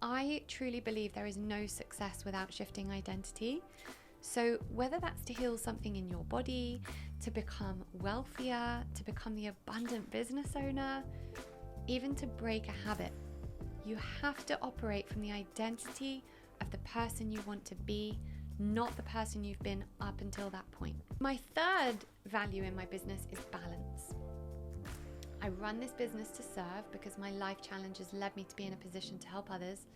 I truly believe there is no success without shifting identity. So whether that's to heal something in your body, to become wealthier, to become the abundant business owner, even to break a habit, you have to operate from the identity of the person you want to be, not the person you've been up until that point. My third value in my business is balance. I run this business to serve because my life challenges led me to be in a position to help others,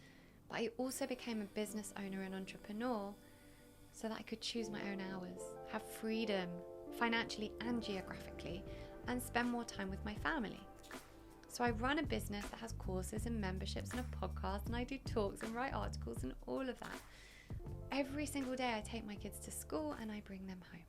but I also became a business owner and entrepreneur so that I could choose my own hours, have freedom financially and geographically, and spend more time with my family. So I run a business that has courses and memberships and a podcast, and I do talks and write articles and all of that. Every single day I take my kids to school and I bring them home.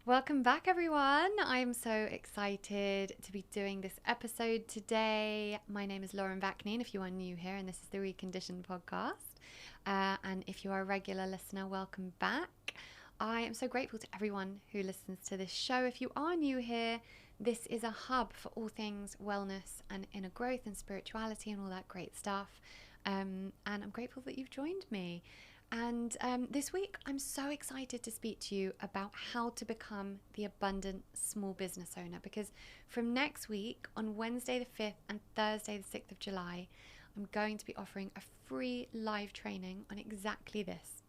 Welcome back, everyone. I'm so excited to be doing this episode today. My name is Lauren Vaknin, if you are new here, and this is the Reconditioned podcast. And if you are a regular listener, welcome back. I am so grateful to everyone who listens to this show. If you are new here, this is a hub for all things wellness and inner growth and spirituality and all that great stuff. And I'm grateful that you've joined me. And this week, I'm so excited to speak to you about how to become the abundant small business owner, because from next week, on Wednesday the 5th and Thursday the 6th of July, I'm going to be offering a free live training on exactly this.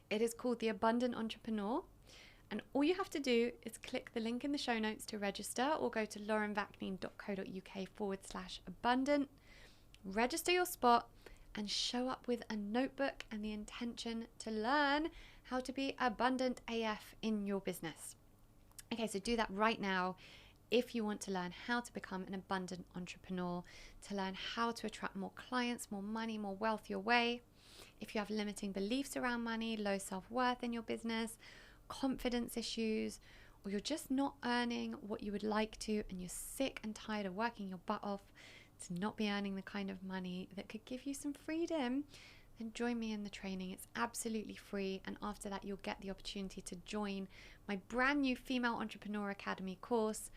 It is called The Abundant Entrepreneur, and all you have to do is click the link in the show notes to register, or go to laurenvaknin.co.uk/abundant, register your spot, and show up with a notebook and the intention to learn how to be abundant AF in your business. Okay, so do that right now if you want to learn how to become an abundant entrepreneur, to learn how to attract more clients, more money, more wealth your way. If you have limiting beliefs around money, low self-worth in your business, confidence issues, or you're just not earning what you would like to and you're sick and tired of working your butt off to not be earning the kind of money that could give you some freedom, then join me in the training. It's absolutely free, and after that you'll get the opportunity to join my brand new Female Entrepreneur Academy course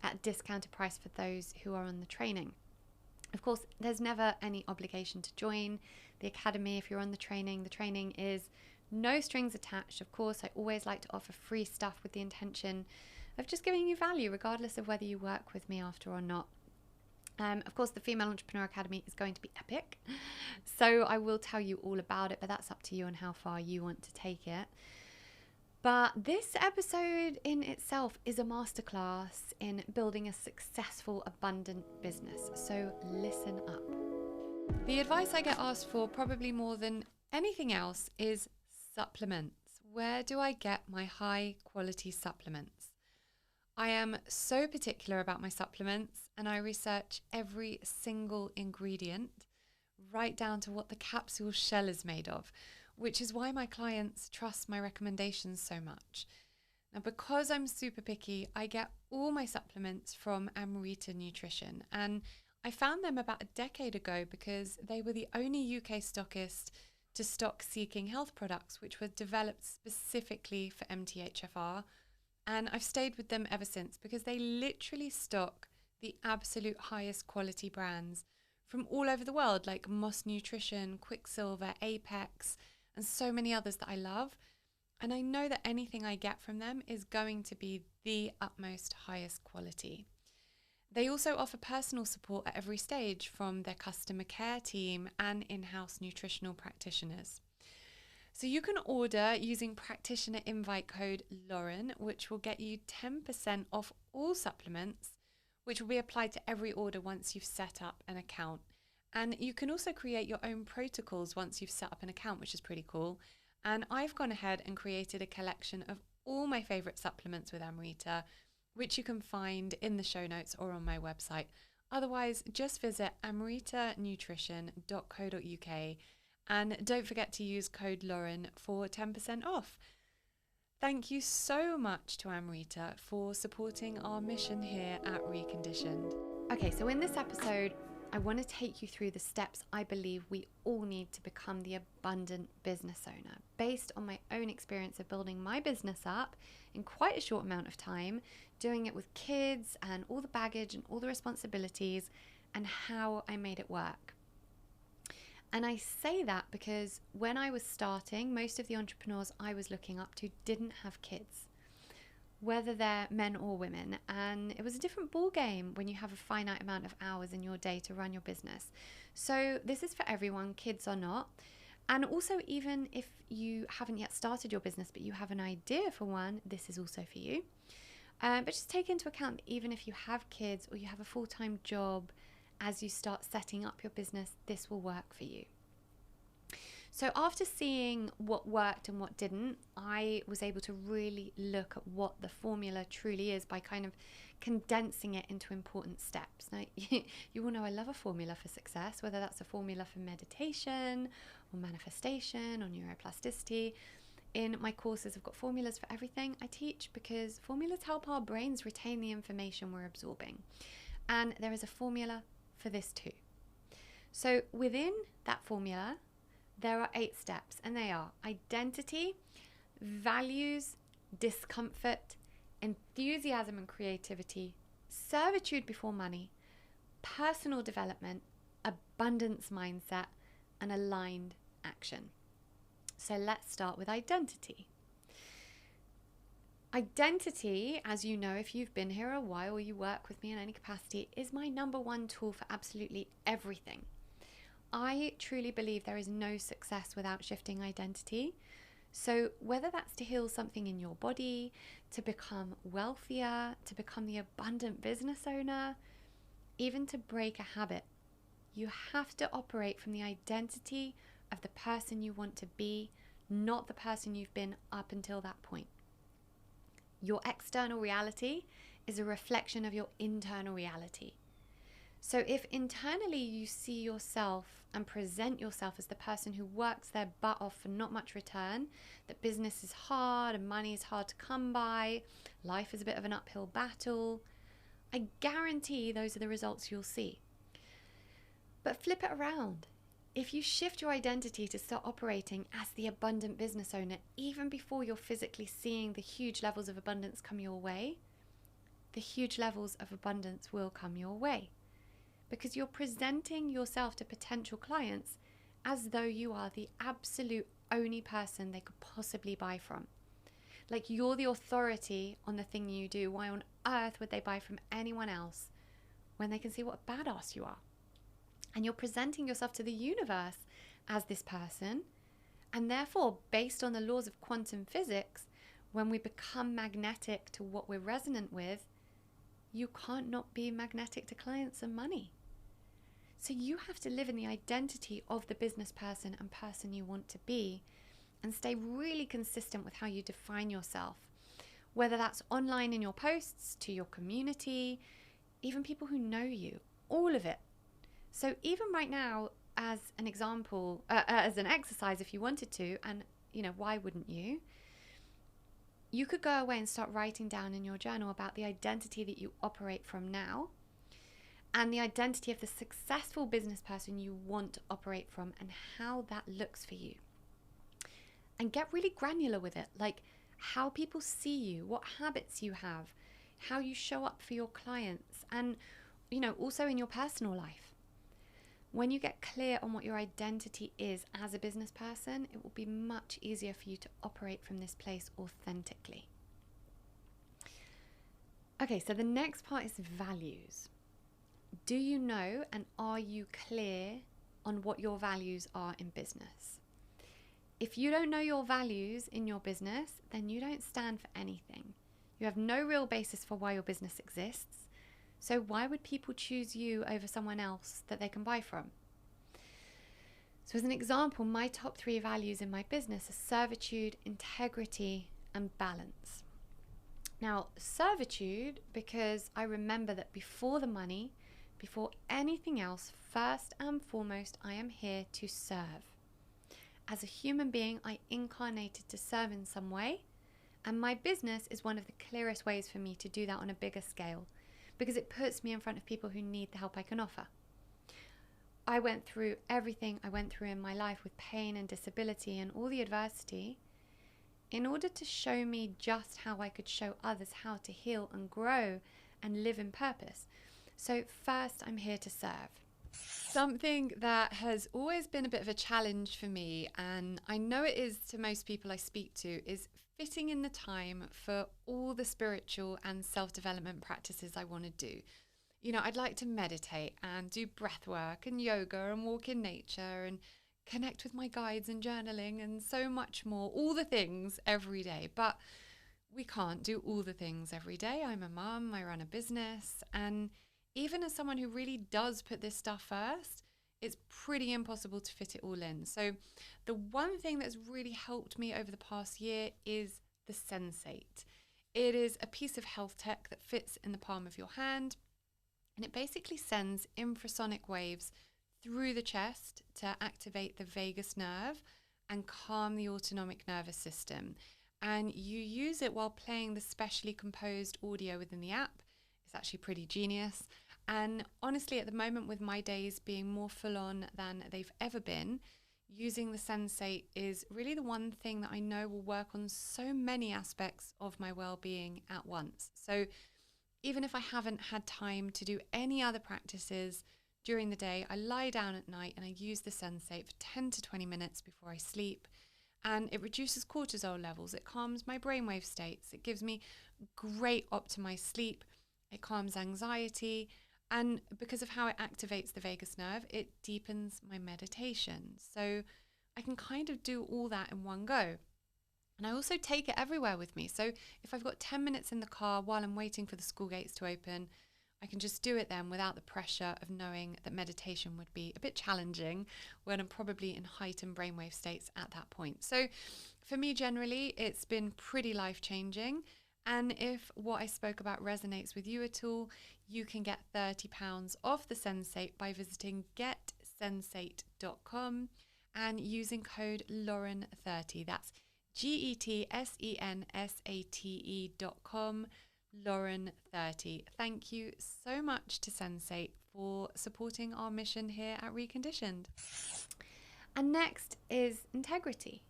at a discounted price for those who are on the training. Of course, there's never any obligation to join the academy if you're on the training. The training is no strings attached. Of course, I always like to offer free stuff with the intention of just giving you value regardless of whether you work with me after or not. Of course, the Female Entrepreneur Academy is going to be epic, so I will tell you all about it, but that's up to you and how far you want to take it. But this episode in itself is a masterclass in building a successful, abundant business, so listen up. The advice I get asked for probably more than anything else is supplements. Where do I get my high quality supplements? I am so particular about my supplements, and I research every single ingredient, right down to what the capsule shell is made of, which is why my clients trust my recommendations so much. Now, because I'm super picky, I get all my supplements from AMRITA Nutrition, and I found them about a decade ago because they were the only UK stockist to stock Seeking Health products, which were developed specifically for MTHFR. And I've stayed with them ever since because they literally stock the absolute highest quality brands from all over the world, like Moss Nutrition, Quicksilver, Apex, and so many others that I love. And I know that anything I get from them is going to be the utmost highest quality. They also offer personal support at every stage from their customer care team and in-house nutritional practitioners. So you can order using practitioner invite code Lauren, which will get you 10% off all supplements, which will be applied to every order once you've set up an account. And you can also create your own protocols once you've set up an account, which is pretty cool. And I've gone ahead and created a collection of all my favorite supplements with AMRITA, which you can find in the show notes or on my website. Otherwise, just visit amritanutrition.co.uk. And don't forget to use code Lauren for 10% off. Thank you so much to AMRITA for supporting our mission here at Reconditioned. Okay, so in this episode, I want to take you through the steps I believe we all need to become the abundant business owner, based on my own experience of building my business up in quite a short amount of time, doing it with kids and all the baggage and all the responsibilities, and how I made it work. And I say that because when I was starting, most of the entrepreneurs I was looking up to didn't have kids, whether they're men or women. And it was a different ball game when you have a finite amount of hours in your day to run your business. So this is for everyone, kids or not. And also, even if you haven't yet started your business, but you have an idea for one, this is also for you. But just take into account that even if you have kids or you have a full-time job, as you start setting up your business, this will work for you. So after seeing what worked and what didn't, I was able to really look at what the formula truly is by kind of condensing it into important steps. Now, you all know I love a formula for success, whether that's a formula for meditation or manifestation or neuroplasticity. In my courses, I've got formulas for everything I teach because formulas help our brains retain the information we're absorbing. And there is a formula for this too. So within that formula, there are 8 steps, and they are identity, values, discomfort, enthusiasm and creativity, servitude before money, personal development, abundance mindset, and aligned action. So let's start with identity. Identity, as you know, if you've been here a while or you work with me in any capacity, is my number one tool for absolutely everything. I truly believe there is no success without shifting identity. So whether that's to heal something in your body, to become wealthier, to become the abundant business owner, even to break a habit, you have to operate from the identity of the person you want to be, not the person you've been up until that point. Your external reality is a reflection of your internal reality. So if internally you see yourself and present yourself as the person who works their butt off for not much return, that business is hard and money is hard to come by, life is a bit of an uphill battle, I guarantee those are the results you'll see. But flip it around. If you shift your identity to start operating as the abundant business owner, even before you're physically seeing the huge levels of abundance come your way, the huge levels of abundance will come your way. Because you're presenting yourself to potential clients as though you are the absolute only person they could possibly buy from. Like you're the authority on the thing you do. Why on earth would they buy from anyone else when they can see what a badass you are? And you're presenting yourself to the universe as this person. And therefore, based on the laws of quantum physics, when we become magnetic to what we're resonant with, you can't not be magnetic to clients and money. So you have to live in the identity of the business person and person you want to be and stay really consistent with how you define yourself, whether that's online in your posts, to your community, even people who know you, all of it. So even right now, as an example, as an exercise, if you wanted to, and why wouldn't you? You could go away and start writing down in your journal about the identity that you operate from now and the identity of the successful business person you want to operate from and how that looks for you. And get really granular with it, like how people see you, what habits you have, how you show up for your clients, and also in your personal life. When you get clear on what your identity is as a business person, it will be much easier for you to operate from this place authentically. Okay, so the next part is values. Do you know and are you clear on what your values are in business? If you don't know your values in your business, then you don't stand for anything. You have no real basis for why your business exists. So why would people choose you over someone else that they can buy from? So as an example, my top 3 values in my business are servitude, integrity, and balance. Now, servitude, because I remember that before the money, before anything else, first and foremost, I am here to serve. As a human being, I incarnated to serve in some way, and my business is one of the clearest ways for me to do that on a bigger scale, because it puts me in front of people who need the help I can offer. I went through everything I went through in my life with pain and disability and all the adversity in order to show me just how I could show others how to heal and grow and live in purpose. So first, I'm here to serve. Something that has always been a bit of a challenge for me, and I know it is to most people I speak to, is fitting in the time for all the spiritual and self-development practices I want to do. You know, I'd like to meditate and do breath work and yoga and walk in nature and connect with my guides and journaling and so much more, all the things every day. But we can't do all the things every day. I'm a mum, I run a business, and even as someone who really does put this stuff first, it's pretty impossible to fit it all in. So the one thing that's really helped me over the past year is the SENSATE. It is a piece of health tech that fits in the palm of your hand, and it basically sends infrasonic waves through the chest to activate the vagus nerve and calm the autonomic nervous system. And you use it while playing the specially composed audio within the app. It's actually pretty genius. And honestly, at the moment, with my days being more full on than they've ever been, using the Sensate is really the one thing that I know will work on so many aspects of my well-being at once. So even if I haven't had time to do any other practices during the day, I lie down at night and I use the Sensate for 10 to 20 minutes before I sleep. And it reduces cortisol levels, it calms my brainwave states, it gives me great optimized sleep, it calms anxiety, and because of how it activates the vagus nerve, it deepens my meditation. So I can kind of do all that in one go. And I also take it everywhere with me. So if I've got 10 minutes in the car while I'm waiting for the school gates to open, I can just do it then without the pressure of knowing that meditation would be a bit challenging when I'm probably in heightened brainwave states at that point. So for me, generally, it's been pretty life-changing. And if what I spoke about resonates with you at all, you can get £30 off the Sensate by visiting getsensate.com and using code Lauren30. That's GETSENSATE.com, Lauren30. Thank you so much to Sensate for supporting our mission here at Reconditioned. And next is integrity.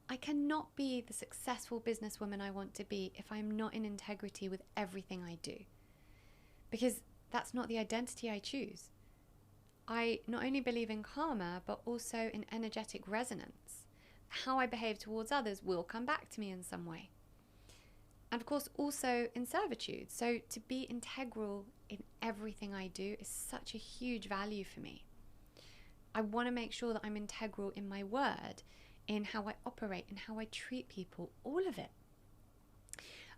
I cannot be the successful businesswoman I want to be if I'm not in integrity with everything I do, because that's not the identity I choose. I not only believe in karma, but also in energetic resonance. How I behave towards others will come back to me in some way. And of course, also in servitude. So to be integral in everything I do is such a huge value for me. I want to make sure that I'm integral in my word, in how I operate, in how I treat people, all of it.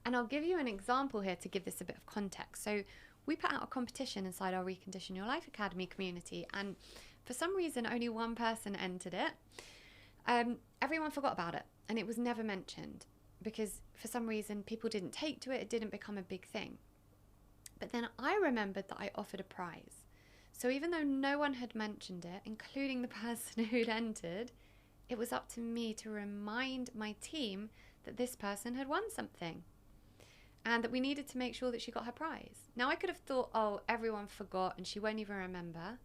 And I'll give you an example here to give this a bit of context. So we put out a competition inside our Recondition Your Life Academy community, and for some reason only one person entered it. Everyone forgot about it, and it was never mentioned because for some reason people didn't take to it. It didn't become a big thing. But then I remembered that I offered a prize. So even though no one had mentioned it, including the person who'd entered, it was up to me to remind my team that this person had won something and that we needed to make sure that she got her prize. Now I could have thought, oh, everyone forgot and she won't even remember.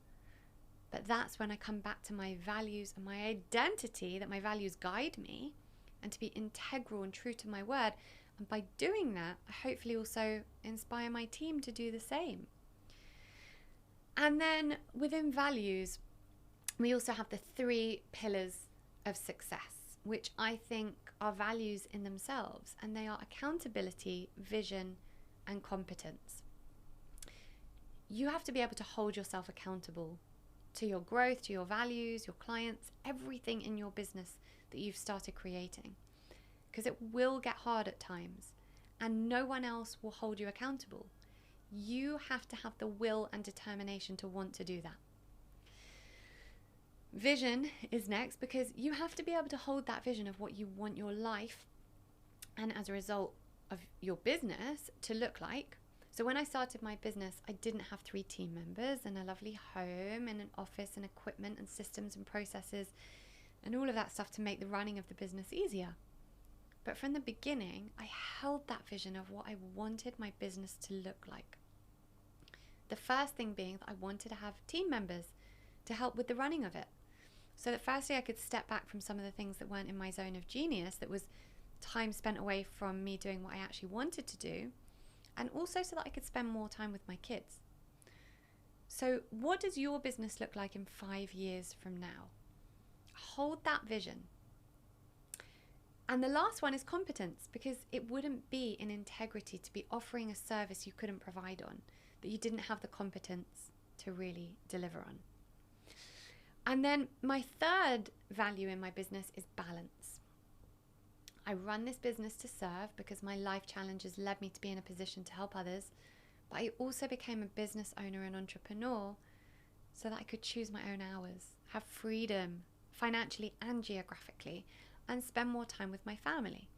But that's when I come back to my values and my identity, that my values guide me, and to be integral and true to my word. And by doing that, I hopefully also inspire my team to do the same. And then within values, we also have the 3 pillars of success, which I think are values in themselves, and they are accountability, vision, and competence. You have to be able to hold yourself accountable to your growth, to your values, your clients, everything in your business that you've started creating, because it will get hard at times and no one else will hold you accountable. You have to have the will and determination to want to do that. Vision is next, because you have to be able to hold that vision of what you want your life and as a result of your business to look like. So when I started my business, I didn't have 3 team members and a lovely home and an office and equipment and systems and processes and all of that stuff to make the running of the business easier. But from the beginning, I held that vision of what I wanted my business to look like. The first thing being that I wanted to have team members to help with the running of it. So that firstly I could step back from some of the things that weren't in my zone of genius, that was time spent away from me doing what I actually wanted to do, and also so that I could spend more time with my kids. So what does your business look like in 5 years from now? Hold that vision. And the last one is competence, because it wouldn't be in integrity to be offering a service you couldn't provide on, that you didn't have the competence to really deliver on. And then my third value in my business is balance. I run this business to serve because my life challenges led me to be in a position to help others, but I also became a business owner and entrepreneur so that I could choose my own hours, have freedom financially and geographically, and spend more time with my family.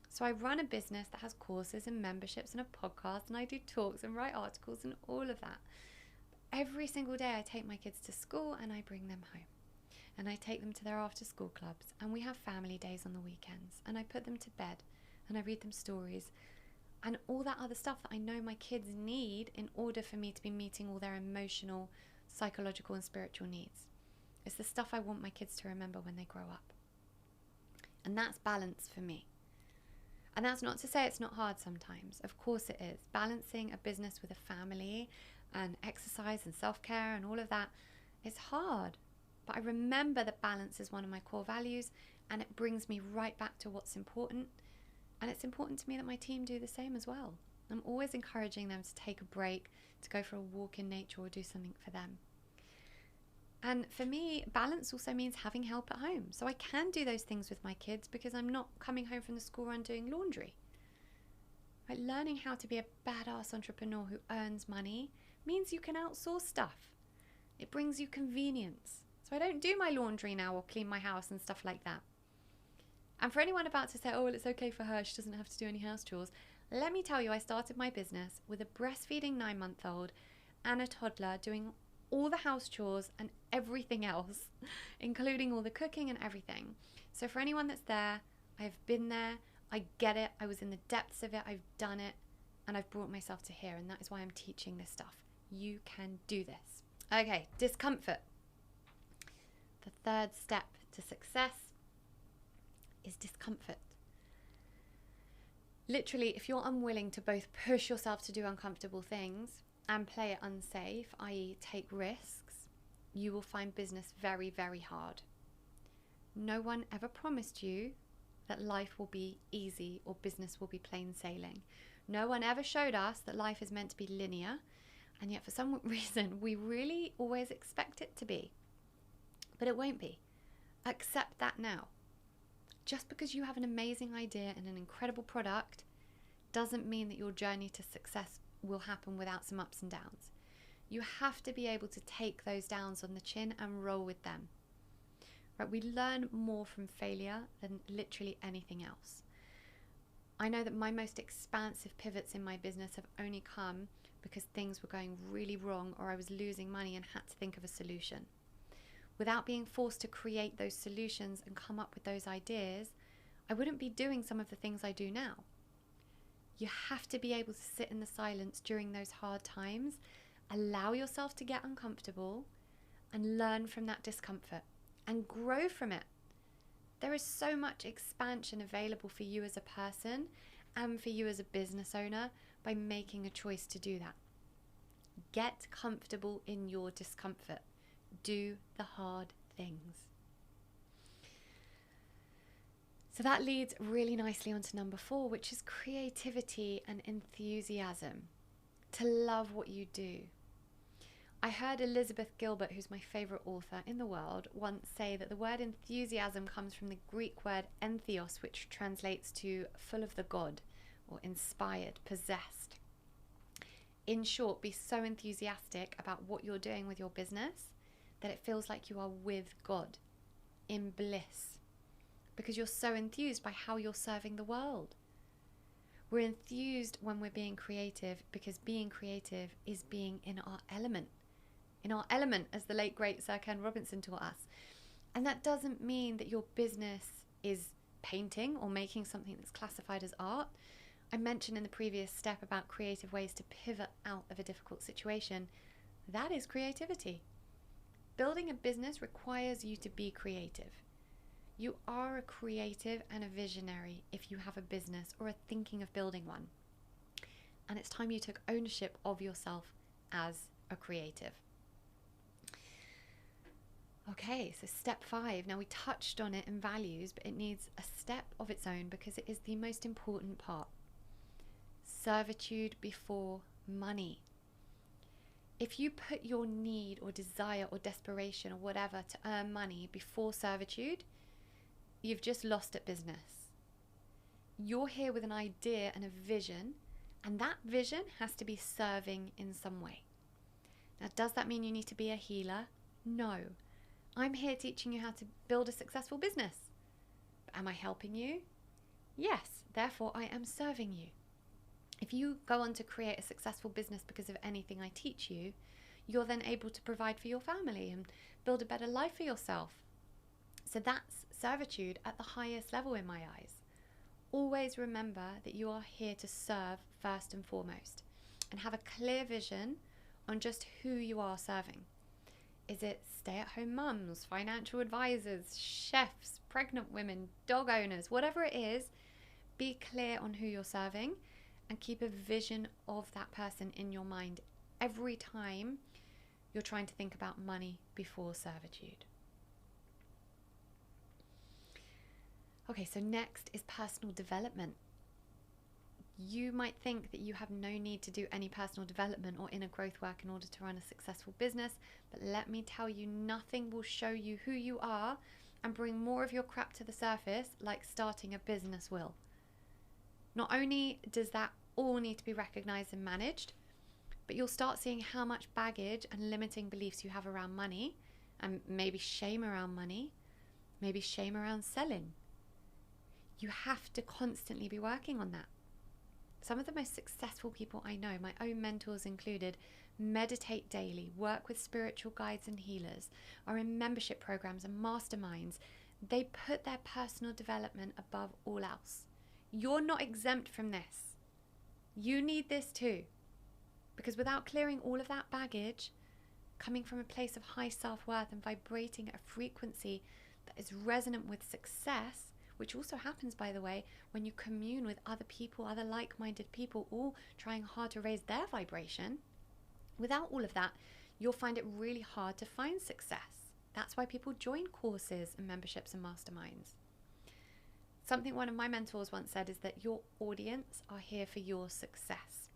So I run a business that has courses and memberships and a podcast, and I do talks and write articles and all of that. Every single day I take my kids to school and I bring them home. And I take them to their after school clubs, and we have family days on the weekends, and I put them to bed and I read them stories and all that other stuff that I know my kids need in order for me to be meeting all their emotional, psychological and spiritual needs. It's the stuff I want my kids to remember when they grow up. And that's balance for me. And that's not to say it's not hard sometimes. Of course it is. Balancing a business with a family and exercise and self-care and all of that is hard. But I remember that balance is one of my core values, and it brings me right back to what's important. And it's important to me that my team do the same as well. I'm always encouraging them to take a break, to go for a walk in nature or do something for them. And for me, balance also means having help at home. So I can do those things with my kids because I'm not coming home from the school run doing laundry. Right? Learning how to be a badass entrepreneur who earns money means you can outsource stuff. It brings you convenience. So I don't do my laundry now or clean my house and stuff like that. And for anyone about to say, oh, well, it's okay for her, she doesn't have to do any house chores, let me tell you, I started my business with a breastfeeding 9-month-old and a toddler doing all the house chores and everything else, including all the cooking and everything. So for anyone that's there, I've been there, I get it, I was in the depths of it, I've done it, and I've brought myself to here, and that is why I'm teaching this stuff. You can do this. Okay, discomfort. The third step to success is discomfort. Literally, if you're unwilling to both push yourself to do uncomfortable things and play it unsafe, i.e. take risks, you will find business very, very hard. No one ever promised you that life will be easy or business will be plain sailing. No one ever showed us that life is meant to be linear, and yet for some reason we really always expect it to be. But it won't be. Accept that now. Just because you have an amazing idea and an incredible product doesn't mean that your journey to success will happen without some ups and downs. You have to be able to take those downs on the chin and roll with them. Right? We learn more from failure than literally anything else. I know that my most expansive pivots in my business have only come because things were going really wrong or I was losing money and had to think of a solution. Without being forced to create those solutions and come up with those ideas, I wouldn't be doing some of the things I do now. You have to be able to sit in the silence during those hard times, allow yourself to get uncomfortable, and learn from that discomfort and grow from it. There is so much expansion available for you as a person and for you as a business owner by making a choice to do that. Get comfortable in your discomfort. Do the hard things. So that leads really nicely onto number 4, which is creativity and enthusiasm. To love what you do. I heard Elizabeth Gilbert, who's my favourite author in the world, once say that the word enthusiasm comes from the Greek word entheos, which translates to full of the god, or inspired, possessed. In short, be so enthusiastic about what you're doing with your business that it feels like you are with God, in bliss, because you're so enthused by how you're serving the world. We're enthused when we're being creative because being creative is being in our element. In our element, as the late great Sir Ken Robinson taught us. And that doesn't mean that your business is painting or making something that's classified as art. I mentioned in the previous step about creative ways to pivot out of a difficult situation. That is creativity. Building a business requires you to be creative. You are a creative and a visionary if you have a business or are thinking of building one. And it's time you took ownership of yourself as a creative. Okay, so step 5. Now we touched on it in values, but it needs a step of its own because it is the most important part. Servitude before money. If you put your need or desire or desperation or whatever to earn money before servitude, you've just lost at business. You're here with an idea and a vision, and that vision has to be serving in some way. Now, does that mean you need to be a healer? No. I'm here teaching you how to build a successful business. But am I helping you? Yes, therefore I am serving you. If you go on to create a successful business because of anything I teach you, you're then able to provide for your family and build a better life for yourself. So that's servitude at the highest level in my eyes. Always remember that you are here to serve first and foremost, and have a clear vision on just who you are serving. Is it stay-at-home mums, financial advisors, chefs, pregnant women, dog owners, whatever it is, be clear on who you're serving and keep a vision of that person in your mind every time you're trying to think about money before servitude. Okay, so next is personal development. You might think that you have no need to do any personal development or inner growth work in order to run a successful business, but let me tell you, nothing will show you who you are and bring more of your crap to the surface like starting a business will. Not only does that all need to be recognized and managed, but you'll start seeing how much baggage and limiting beliefs you have around money, and maybe shame around money, maybe shame around selling. You have to constantly be working on that. Some of the most successful people I know, my own mentors included, meditate daily, work with spiritual guides and healers, are in membership programs and masterminds. They put their personal development above all else. You're not exempt from this. You need this too. Because without clearing all of that baggage, coming from a place of high self-worth and vibrating at a frequency that is resonant with success, which also happens, by the way, when you commune with other people, other like-minded people, all trying hard to raise their vibration. Without all of that, you'll find it really hard to find success. That's why people join courses and memberships and masterminds. Something one of my mentors once said is that your audience are here for your success.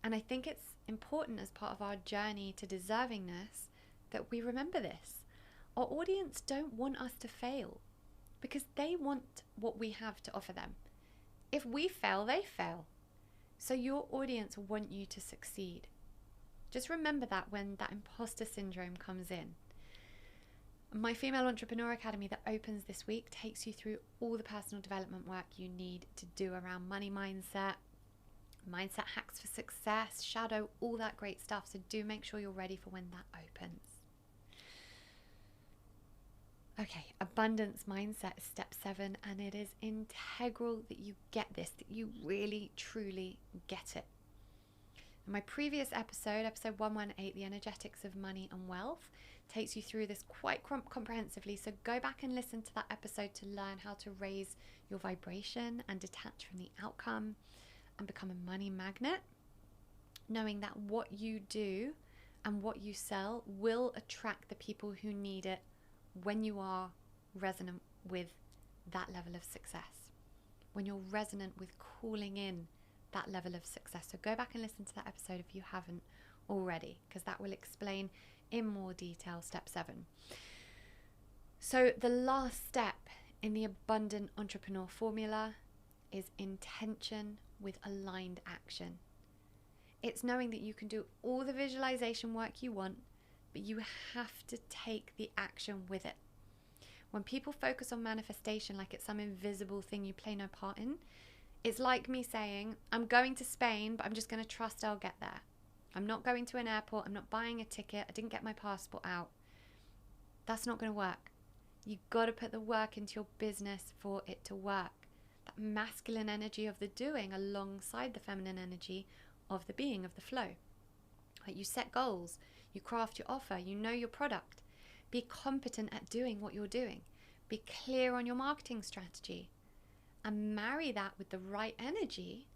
And I think it's important as part of our journey to deservingness that we remember this. Our audience don't want us to fail, because they want what we have to offer them. If we fail, they fail. So your audience want you to succeed. Just remember that when that imposter syndrome comes in. My Female Entrepreneur Academy that opens this week takes you through all the personal development work you need to do around money mindset, mindset hacks for success, shadow, all that great stuff. So do make sure you're ready for when that opens. Okay, abundance mindset is step 7, and it is integral that you get this, that you really, truly get it. In my previous episode, episode 118, The Energetics of Money and Wealth, takes you through this quite comprehensively. So go back and listen to that episode to learn how to raise your vibration and detach from the outcome and become a money magnet, knowing that what you do and what you sell will attract the people who need it when you are resonant with that level of success, when you're resonant with calling in that level of success. So go back and listen to that episode if you haven't already, because that will explain in more detail step 7. So the last step in the abundant entrepreneur formula is intention with aligned action. It's knowing that you can do all the visualization work you want, but you have to take the action with it. When people focus on manifestation like it's some invisible thing you play no part in, it's like me saying, I'm going to Spain, but I'm just going to trust I'll get there. I'm not going to an airport, I'm not buying a ticket, I didn't get my passport out. That's not going to work. You've got to put the work into your business for it to work. That masculine energy of the doing alongside the feminine energy of the being, of the flow. Like, you set goals, you craft your offer, you know your product. Be competent at doing what you're doing. Be clear on your marketing strategy. And marry that with the right energy,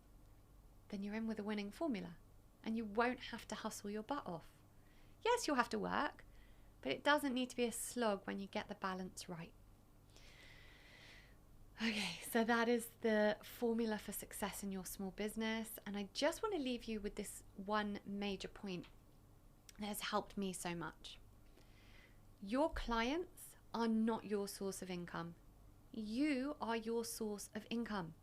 then you're in with a winning formula. And you won't have to hustle your butt off. Yes, you'll have to work, but it doesn't need to be a slog when you get the balance right. Okay, so that is the formula for success in your small business. And I just want to leave you with this one major point that has helped me so much. Your clients are not your source of income. You are your source of income.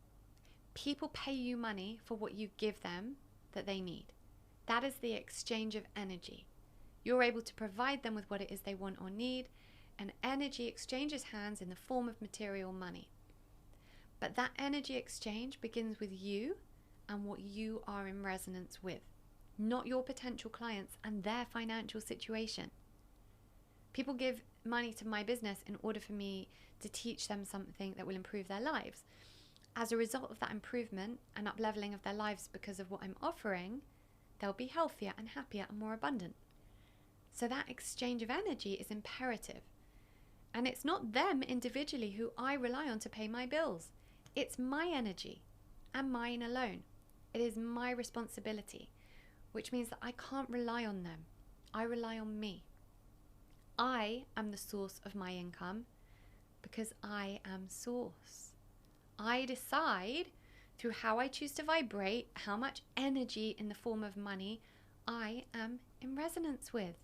People pay you money for what you give them that they need. That is the exchange of energy. You're able to provide them with what it is they want or need, and energy exchanges hands in the form of material money. But that energy exchange begins with you and what you are in resonance with, not your potential clients and their financial situation. People give money to my business in order for me to teach them something that will improve their lives. As a result of that improvement and up-leveling of their lives because of what I'm offering, they'll be healthier and happier and more abundant. So that exchange of energy is imperative. And it's not them individually who I rely on to pay my bills. It's my energy and mine alone. It is my responsibility, which means that I can't rely on them. I rely on me. I am the source of my income because I am source. I decide through how I choose to vibrate, how much energy in the form of money I am in resonance with.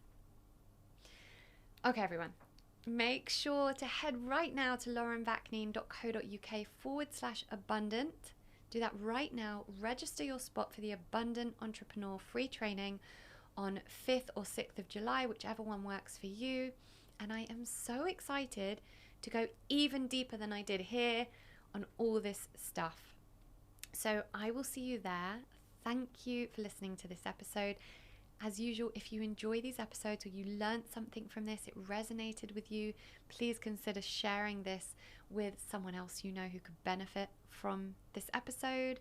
Okay, everyone. Make sure to head right now to laurenvakneen.co.uk/abundant. Do that right now. Register your spot for the Abundant Entrepreneur free training on 5th or 6th of July, whichever one works for you. And I am so excited to go even deeper than I did here on all this stuff. So I will see you there. Thank you for listening to this episode. As usual, if you enjoy these episodes or you learned something from this, it resonated with you, please consider sharing this with someone else you know who could benefit from this episode.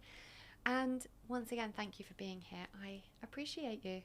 And once again, thank you for being here. I appreciate you.